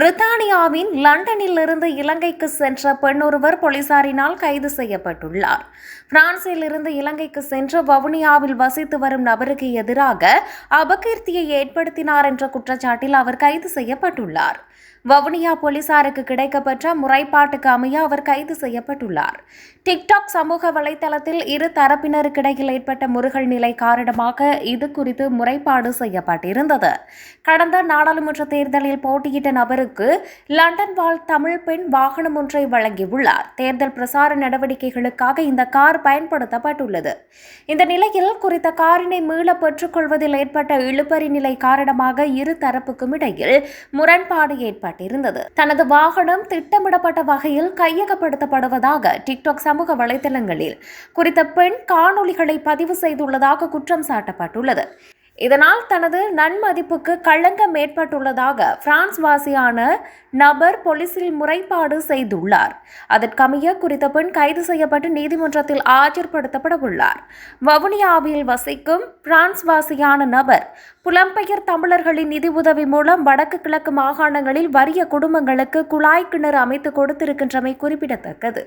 பிரித்தானியாவின் லண்டனில் இருந்து இலங்கைக்கு சென்ற பெண் ஒருவர் போலீசாரினால் கைது செய்யப்பட்டுள்ளார். பிரான்சில் இருந்து இலங்கைக்கு சென்று வவுனியாவில் வசித்து வரும் நபருக்கு எதிராக அபகீர்த்தியை ஏற்படுத்தினார் என்ற குற்றச்சாட்டில் அவர் கைது செய்யப்பட்டுள்ளார். வவுனியா போலீசாருக்கு கிடைக்கப்பெற்ற முறைப்பாட்டுக்கு அமைய அவர் கைது செய்யப்பட்டுள்ளார். டிக்டாக் சமூக வலைதளத்தில் இரு தரப்பினருக்கிடையில் ஏற்பட்ட முறுகல் நிலை காரணமாக இது குறித்து முறைப்பாடு செய்யப்பட்டிருந்தது. கடந்த நாடாளுமன்ற தேர்தலில் போட்டியிட்ட நபருக்கு லண்டன் வாழ் தமிழ் பெண் வாகனம் ஒன்றை வழங்கியுள்ளார். தேர்தல் பிரசார நடவடிக்கைகளுக்காக இந்த கார் பயன்படுத்தப்பட்டுள்ளது. இந்த நிலையில் குறித்த காரினை மீள பெற்றுக் கொள்வதில் ஏற்பட்ட இழுபறி நிலை காரணமாக இரு தரப்புக்கும் இடையில் முரண்பாடு ஏற்பட்டிருந்தது. தனது வாகனம் திட்டமிடப்பட்ட வகையில் கையகப்படுத்தப்படுவதாக டிக்டாக் சமூக வலைதளங்களில் குறித்த பெண் காணொளிகளை பதிவு செய்துள்ளதாக குற்றம் சாட்டப்பட்டுள்ளது. இதனால் தனது நன்மதிப்புக்கு களங்கம் ஏற்பட்டுள்ளதாக பிரான்ஸ் வாசியான நபர் போலீசில் முறைப்பாடு செய்துள்ளார். அதற்கமைய குறித்த பெண் கைது செய்யப்பட்டு நீதிமன்றத்தில் ஆஜர்படுத்தப்பட உள்ளார். வவுனியாவில் வசிக்கும் பிரான்ஸ் வாசியான நபர் புலம்பெயர் தமிழர்களின் நிதி உதவி மூலம் வடக்கு கிழக்கு மாகாணங்களில் வறிய குடும்பங்களுக்கு குழாய் கிணறு அமைத்து கொடுத்திருக்கின்றமை குறிப்பிடத்தக்கது.